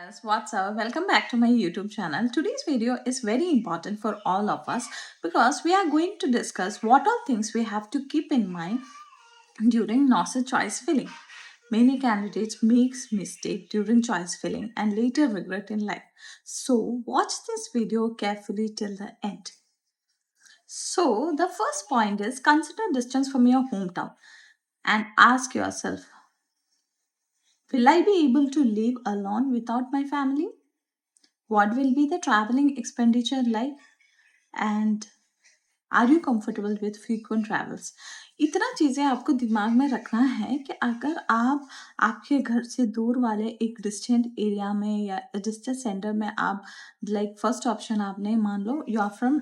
Yes, what's up? Welcome back to my YouTube channel. Today's video is very important for all of us because we are going to discuss what all things we have to keep in mind during NOSA choice filling. Many candidates makes mistake during choice filling and later regret in life. So watch this video carefully till the end. So the first point is consider distance from your hometown and ask yourself, will I be able to live alone without my family? What will be the traveling expenditure like? And are you comfortable with frequent travels? इतना चीज़ें आपको दिमाग में रखना है कि अगर आप आपके घर से दूर वाले एक डिस्टेंट एरिया में या डिस्टेंट सेंटर में आप लाइक फर्स्ट ऑप्शन आपने मान लो यू आर फ्रॉम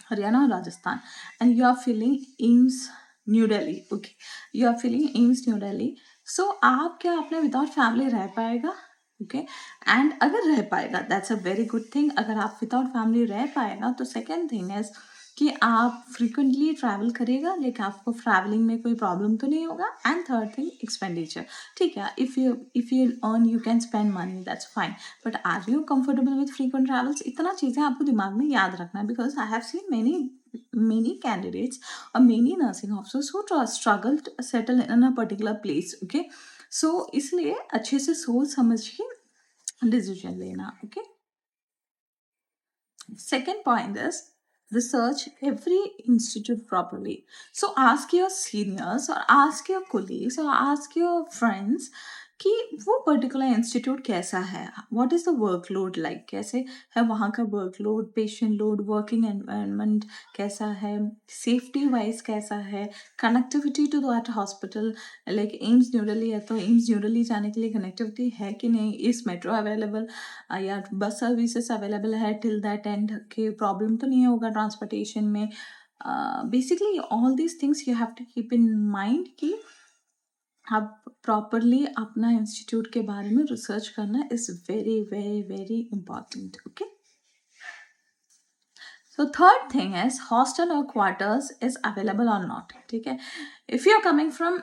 हरियाणा और Rajasthan and you are feeling AIIMS new Delhi. Okay, you are feeling AIIMS new Delhi. So आप क्या अपने विदाउट फैमिली रह पाएगा? ओके, एंड अगर रह पाएगा that's a very good thing. अगर आप विदाउट फैमिली रह पाएगा तो सेकेंड थिंग इज कि आप फ्रिक्वेंटली ट्रैवल करेगा लेकिन आपको ट्रैवलिंग में कोई प्रॉब्लम तो नहीं होगा. And third thing expenditure. ठीक है, if you earn you can spend money that's fine, but are you comfortable with frequent travels? इतना चीज़ें आपको दिमाग में याद रखना है because I have seen many candidates or many nursing officers who struggle to settle in a particular place. Okay, so इसलिए अच्छे से सोच समझ के डिसीजन लेना. Okay, second point is research every institute properly. So ask your seniors or ask your colleagues or ask your friends कि वो particular institute कैसा है, what is the workload like, कैसे है वहाँ का workload, patient load, working environment कैसा है, सेफ्टी वाइज कैसा है, connectivity to that hospital. Like AIIMS new Delhi है तो एम्स न्यू दिल्ली जाने के लिए कनेक्टिविटी है कि नहीं, इस मेट्रो अवेलेबल या बस सर्विसेज अवेलेबल है टिल दैट एंड के प्रॉब्लम तो नहीं होगा ट्रांसपोर्टेशन में. Basically all these things you have to keep in mind कि आप प्रॉपरली अपना इंस्टीट्यूट के बारे में रिसर्च करना is very very very important. Okay, so third thing is hostel और क्वार्टर्स इज अवेलेबल और नॉट. ठीक है, if you are coming from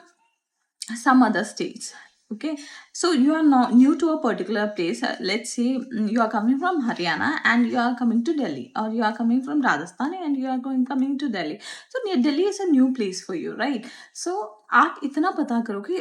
some other states. Okay, so you are not new to a particular place. Let's say you are coming from Haryana and you are coming to Delhi, or you are coming from Rajasthan and you are coming to Delhi. So Delhi is a new place for you, right? So आप इतना पता करो कि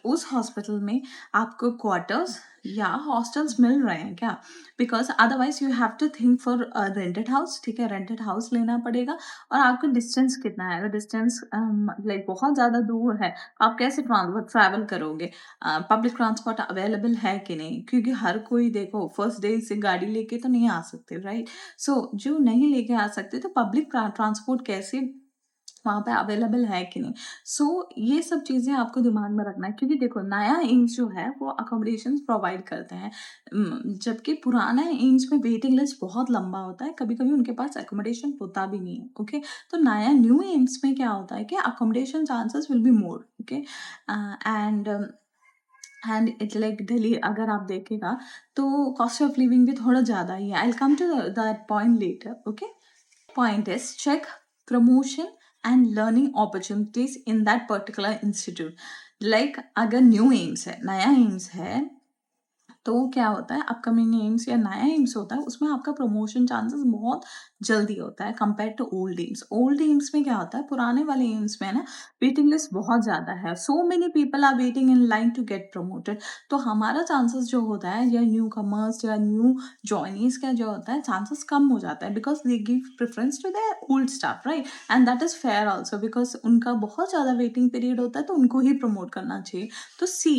उस hospital में आपको quarters या hostels मिल रहे हैं क्या, because otherwise you have to think for rented house. ठीक है, रेंटेड हाउस लेना पड़ेगा. और आपका डिस्टेंस कितना है, अगर डिस्टेंस लाइक बहुत ज़्यादा दूर है आप कैसे ट्रैवल करोगे, पब्लिक ट्रांसपोर्ट अवेलेबल है कि नहीं, क्योंकि हर कोई देखो फर्स्ट डे से गाड़ी लेके तो नहीं आ सकते, राइट? सो जो नहीं लेके आ सकते तो पब्लिक ट्रांसपोर्ट कैसे वहाँ पे अवेलेबल है कि नहीं. सो ये सब चीज़ें आपको दिमाग में रखना है क्योंकि देखो नया एम्स जो है वो अकोमोडेशंस प्रोवाइड करते हैं, जबकि पुराना एम्स में वेटिंग लिस्ट बहुत लंबा होता है, कभी कभी उनके पास अकोमोडेशन होता भी नहीं है. ओके, तो नया न्यू एम्स में क्या होता है कि accommodation chances will be more. Okay, and it like Delhi अगर आप देखेगा तो कॉस्ट ऑफ लिविंग भी थोड़ा ज़्यादा ही है. I will come to that point later. Okay, point is check promotion and learning opportunities in that particular institute. Like अगर न्यू एम्स है, नया एम्स है, तो क्या होता है अपकमिंग एम्स या नया एम्स होता है उसमें आपका प्रमोशन चांसेस बहुत जल्दी होता है compare to old AIIMS. Old AIIMS में क्या होता है, पुराने वाले एम्स में ना वेटिंग लिस्ट बहुत ज़्यादा है, so many people are waiting in line to get promoted. तो हमारा चांसेस जो होता है या न्यू कमर्स या न्यू जॉइनीज का जो होता है चांसेस कम हो जाता है because they give preference to their old staff, right? And that is fair also because उनका बहुत ज़्यादा वेटिंग पीरियड होता है तो उनको ही प्रमोट करना चाहिए. तो सी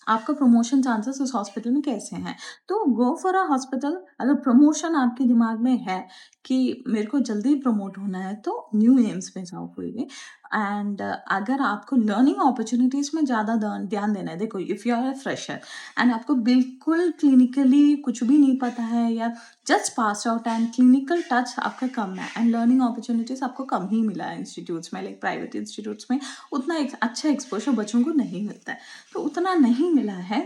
आपका प्रमोशन चांसेस उस हॉस्पिटल में कैसे हैं, तो गो फॉर अ हॉस्पिटल. अगर प्रमोशन आपके दिमाग में है कि मेरे को जल्दी प्रमोट होना है तो न्यू एम्स में जाओ कोई भी. एंड अगर आपको लर्निंग अपॉर्चुनिटीज़ में ज़्यादा ध्यान देना है, देखो if you are a fresher and आपको बिल्कुल क्लिनिकली कुछ भी नहीं पता है या just pass out and clinical touch आपका कम है एंड लर्निंग अपॉर्चुनिटीज़ आपको कम ही मिला है इंस्टीट्यूट्स में, लाइक प्राइवेट इंस्टीट्यूट्स में उतना एक अच्छा एक्सपोजर बच्चों को नहीं मिलता है, तो उतना नहीं मिला है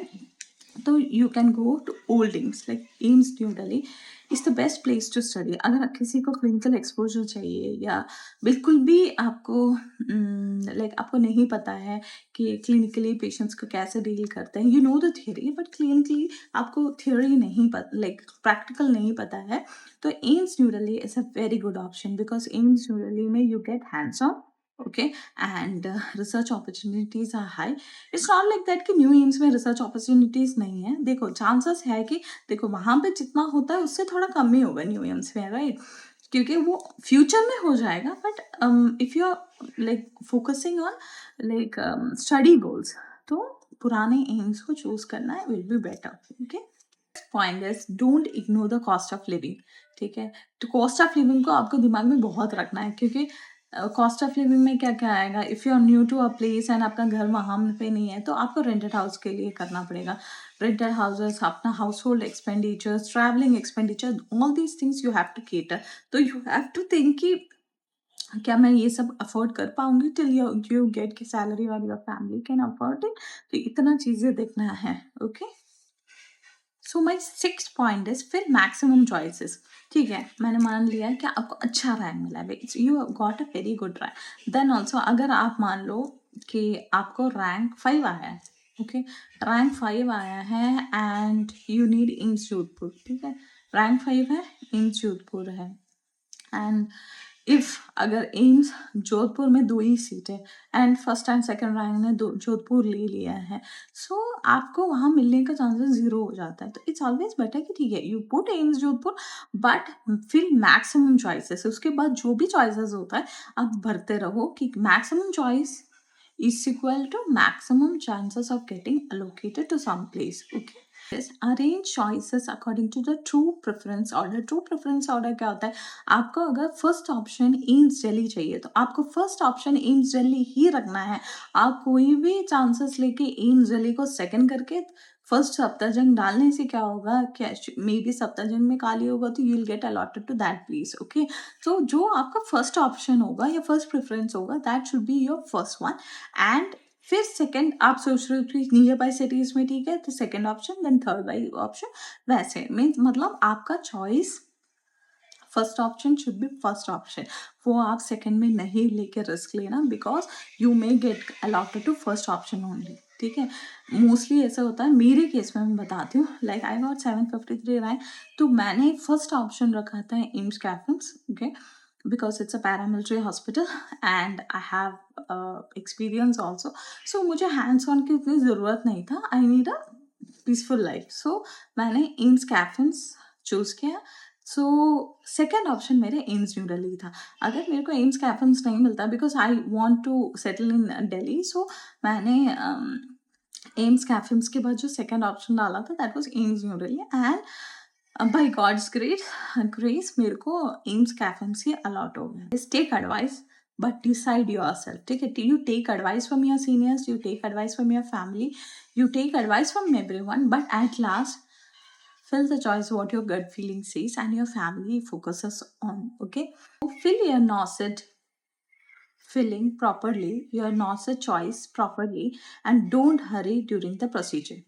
तो you can go to old AIIMS, like AIIMS new Delhi is the best place to study. अगर किसी को क्लिनिकल एक्सपोजर चाहिए या बिल्कुल भी आपको लाइक आपको नहीं पता है कि क्लिनिकली पेशेंट्स को कैसे डील करते हैं, you know the theory but clinically आपको थियरी नहीं पता, लाइक प्रैक्टिकल नहीं पता है, तो AIIMS new Delhi is a very good option because AIIMS new Delhi में you get hands on, okay, and research opportunities are high. It's not like that कि new AIIMS में रिसर्च अपॉर्चुनिटीज नहीं है, देखो चांसेस है कि देखो वहाँ पे जितना होता है उससे थोड़ा कम ही होगा न्यू एम्स में, राइट, क्योंकि वो फ्यूचर में हो जाएगा, but if you are like focusing on like study goals, तो पुराने एम्स को चूज करना है will be better, okay. Point is don't ignore the cost of living, ठीक है, तो कॉस्ट ऑफ लिविंग को आपको दिमाग में बहुत रखना है, क्योंकि कॉस्ट ऑफ लिविंग में क्या क्या आएगा, if you are new to a place and आपका घर वहाँ पे नहीं है, तो आपको रेंटेड हाउस के लिए करना पड़ेगा, रेंटेड हाउसेस, अपना household expenditures, traveling expenditure, all these things you have to cater. तो यू हैव टू थिंक कि क्या मैं ये सब अफोर्ड कर पाऊंगी टिल यू गेट की सैलरी और your family can afford it, तो इतना चीज़ें देखना है, okay. So my 6th point is फिर मैक्सिमम चॉइसेस, ठीक है, मैंने मान लिया है कि आपको अच्छा रैंक मिला है, you got a very good rank, then also अगर आप मान लो कि आपको रैंक 5 आया है, ओके, रैंक 5 आया है and you need AIIMS Jodhpur, ठीक है, रैंक 5 है, एम्स जोधपुर है, एंड इफ अगर एम्स जोधपुर में 2 ही सीट है and first and second rank ने जोधपुर ले लिया है, सो आपको वहाँ मिलने का चांसेस 0 हो जाता है, तो इट्स ऑलवेज बेटर कि ठीक है you put AIIMS Jodhpur, but फिर मैक्सिमम चॉइसेस, उसके बाद जो भी चॉइसेस होता है आप भरते रहो कि maximum choice is equal to maximum chances of getting allocated to some place, okay। Yes, arrange choices according to the true preference order। true preference order क्या होता है, आपको अगर फर्स्ट ऑप्शन एम्स दिल्ली चाहिए तो आपको फर्स्ट ऑप्शन एम्स दिल्ली ही रखना है, आप कोई भी चांसेस लेके एम्स दिल्ली को सेकंड करके फर्स्ट सप्ताहजंग डालने से क्या होगा, क्या मे बी सप्ताहजंग में खाली होगा तो you will get allotted to that place, okay. तो जो आपका फर्स्ट ऑप्शन होगा या फर्स्ट प्रेफरेंस होगा that should be your first one, and फिर सेकंड आप सोच रहे हो कि नियर बाय सिटीज में ठीक है तो second option, then third by option, वैसे मीन्स मतलब आपका choice first option should be first option, वो आप सेकंड में नहीं लेके रिस्क लेना because you may get allotted to first option only, ठीक है। मोस्टली ऐसा होता है, मेरे केस में मैं बताती हूँ, लाइक आई गॉट 753 रैंक, तो मैंने फर्स्ट ऑप्शन रखा था एम्स कैफिन्स, okay, because it's a paramilitary hospital and I have experience also, so मुझे hands on की उतनी ज़रूरत नहीं था, I need a peaceful life, so मैंने एम्स कैफिन्स चूज़ किया। सो सेकेंड ऑप्शन मेरे एम्स न्यू दिल्ली था, अगर मेरे को एम्स कैफिन्स नहीं मिलता because I want to settle in Delhi, so मैंने एम्स कैफिन्स के बाद जो सेकेंड ऑप्शन डाला था that was AIIMS new Delhi, and by God's grace मेरे को एम्स कैफिन्स ही अलॉट हो गया। Take advice but decide yourself, ठीक है, you take advice from your seniors, you take advice from your family, you take advice from everyone, but at last fill the choice what your gut feeling says and your family focuses on, okay। So fill your NOSET filling properly, your NOSET choice properly, and don't hurry during the procedure,